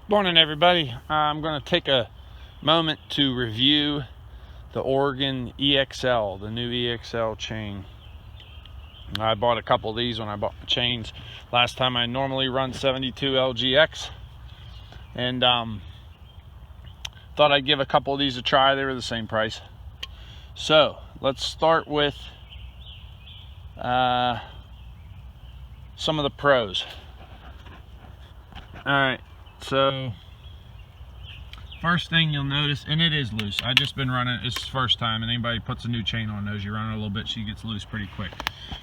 Morning, everybody. I'm going to take a moment to review the Oregon EXL, the new EXL chain. I bought a couple of these when I bought the chains last time. I normally run 72 LGX, and thought I'd give a couple of these a try. They were the same price. So let's start with some of the pros. Alright, so first thing you'll notice, and it is loose. I've just been running it. It's the first time, and anybody puts a new chain on knows you run it a little bit, she gets loose pretty quick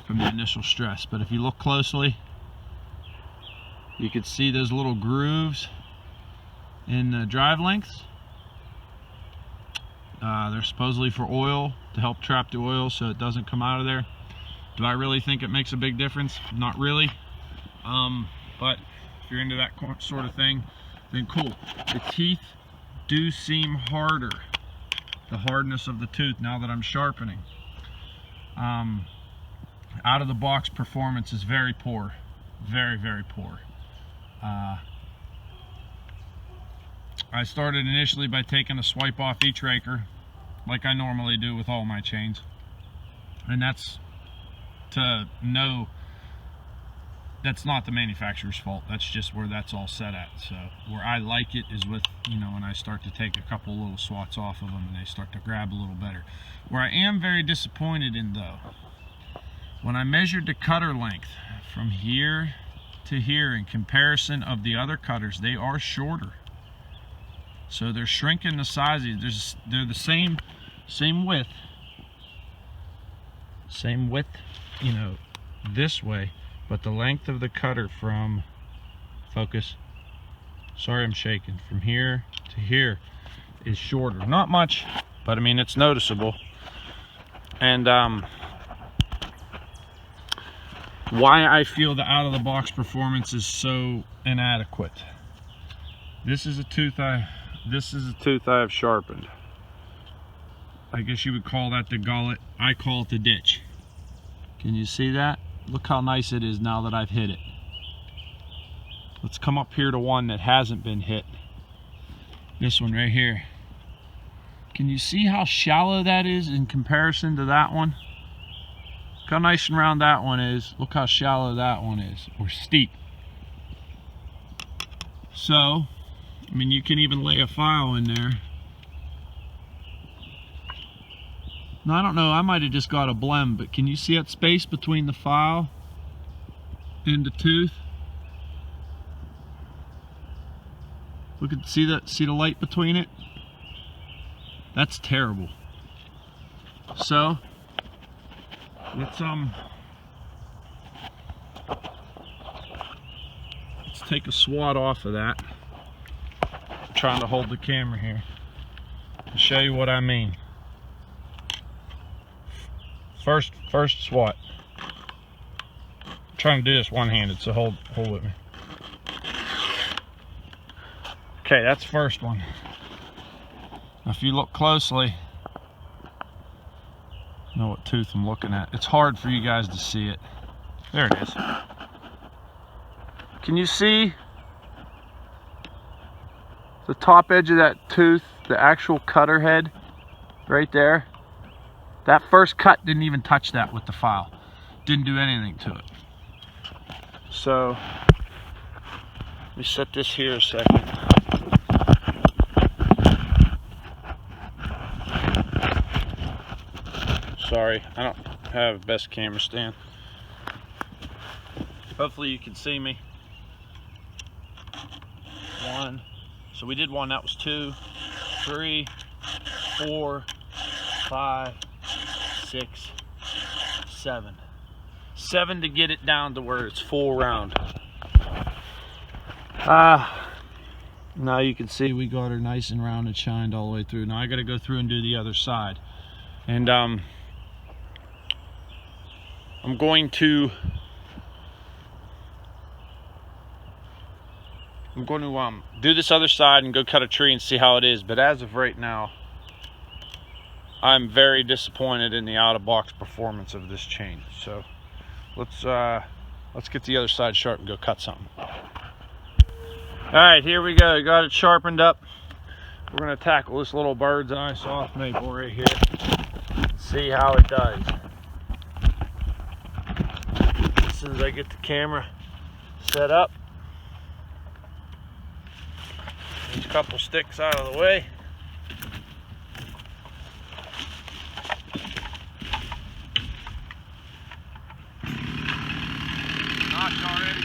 from the initial stress. But if you look closely, you can see those little grooves in the drive lengths. They're supposedly for oil, to help trap the oil so it doesn't come out of there. Do I really think it makes a big difference? Not really. But if you're into that sort of thing, then cool. The teeth do seem harder, the hardness of the tooth now that I'm sharpening. Out of the box performance is very poor, very poor. I started initially by taking a swipe off each raker, like I normally do with all my chains, and that's to know that's not the manufacturer's fault. That's just where that's all set at. So where I like it is with, you know, when I start to take a couple little swats off of them and they start to grab a little better. Where I am very disappointed in, though, when I measured the cutter length from here to here in comparison of the other cutters, they are shorter. So they're shrinking the sizes. They're the same width, you know, this way, but the length of the cutter from focus, sorry I'm shaking, from here to here is shorter. Not much, but I mean it's noticeable. And why I feel the out of the box performance is so inadequate. This is a tooth I have sharpened. I guess you would call that the gullet. I call it the ditch. Can you see that? Look how nice it is now that I've hit it. Let's come up here to one that hasn't been hit. This one right here. Can you see how shallow that is in comparison to that one? Look how nice and round that one is. Look how shallow that one is, or steep. So, I mean, you can even lay a file in there. Now, I don't know, I might have just got a blem, but can you see that space between the file and the tooth? Look at, see the light between it? That's terrible. So, let's take a swat off of that. I'm trying to hold the camera here to show you what I mean. First swat. I'm trying to do this one-handed, so hold with me. Okay, that's the first one. Now, if you look closely, you know what tooth I'm looking at. It's hard for you guys to see it. There it is. Can you see the top edge of that tooth, the actual cutter head right there? That first cut didn't even touch that with the file. Didn't do anything to it. So, let me set this here a second. Sorry, I don't have the best camera stand. Hopefully you can see me. One. So we did one, that was 2, 3, 4, 5, 6, 7. 7 to get it down to where it's full round. Now you can see we got her nice and round and shined all the way through. Now I got to go through and do the other side. And I'm going to do this other side and go cut a tree and see how it is. But as of right now, I'm very disappointed in the out-of-box performance of this chain. So let's get the other side sharp and go cut something. Alright, here we go. Got it sharpened up. We're going to tackle this little bird's eye soft maple right here. See how it does. As soon as I get the camera set up. These couple sticks out of the way. Notch already.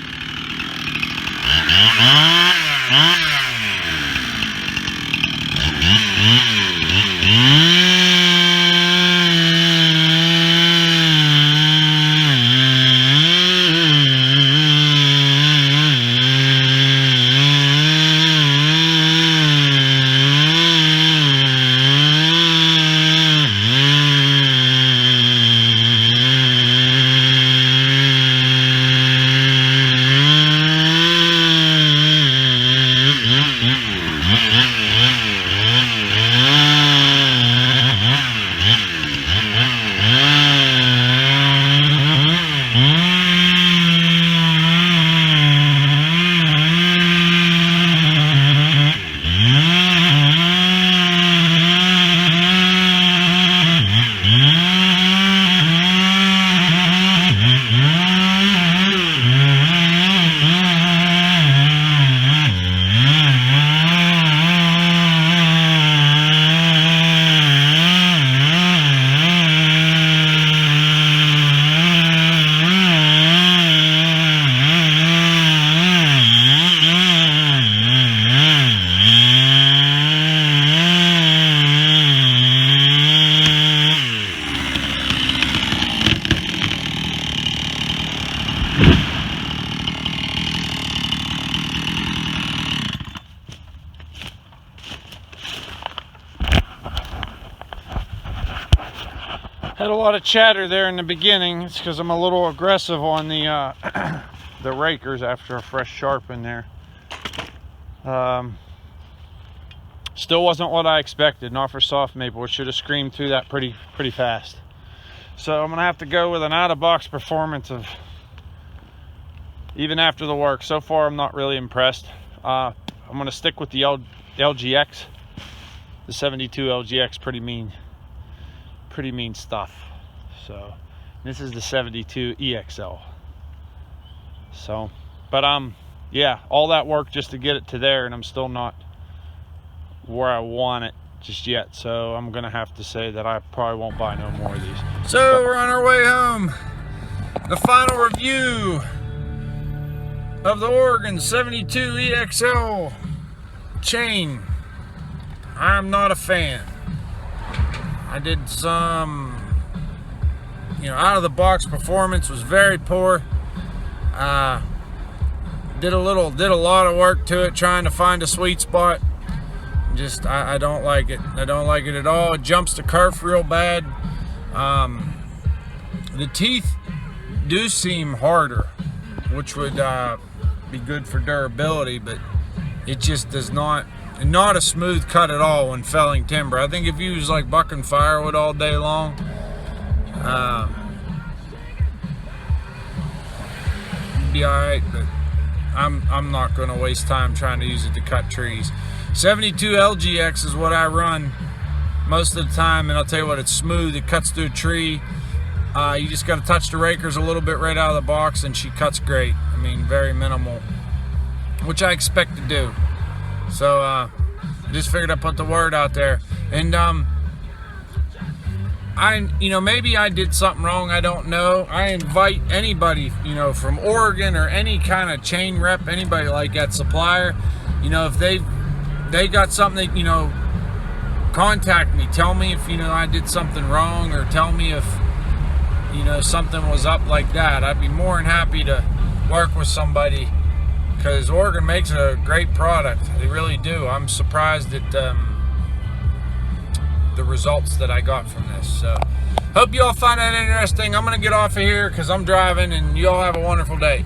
Had a lot of chatter there in the beginning. It's because I'm a little aggressive on the the rakers after a fresh sharpen there. Still wasn't what I expected. Not for soft maple. It should have screamed through that pretty fast. So I'm gonna have to go with an out-of-box performance of even after the work. So far, I'm not really impressed. I'm gonna stick with the LGX. The 72 LGX, pretty mean stuff. So this is the 72 EXL. So, but yeah, all that work just to get it to there, and I'm still not where I want it just yet. So I'm gonna have to say that I probably won't buy no more of these. So we're on our way home. The final review of the Oregon 72 EXL chain. I'm not a fan. I did some, out of the box performance was very poor. Did a lot of work to it trying to find a sweet spot. Just I don't like it. I don't like it at all. It jumps the kerf real bad. The teeth do seem harder, which would be good for durability, but it just does not a smooth cut at all when felling timber. I think if you use like bucking firewood all day long, you'd be all right, but I'm not going to waste time trying to use it to cut trees. 72 LGX is what I run most of the time, and I'll tell you what, it's smooth. It cuts through a tree. You just got to touch the rakers a little bit right out of the box, and she cuts great. I mean, very minimal, which I expect to do. So I just figured I'd put the word out there. And maybe I did something wrong, I don't know. I invite anybody, from Oregon or any kind of chain rep, anybody like that, supplier, if they got something, contact me. Tell me if, I did something wrong, or tell me if, something was up like that. I'd be more than happy to work with somebody, because Oregon makes a great product. They really do. I'm surprised at the results that I got from this. So, hope you all find that interesting. I'm going to get off of here because I'm driving, and you all have a wonderful day.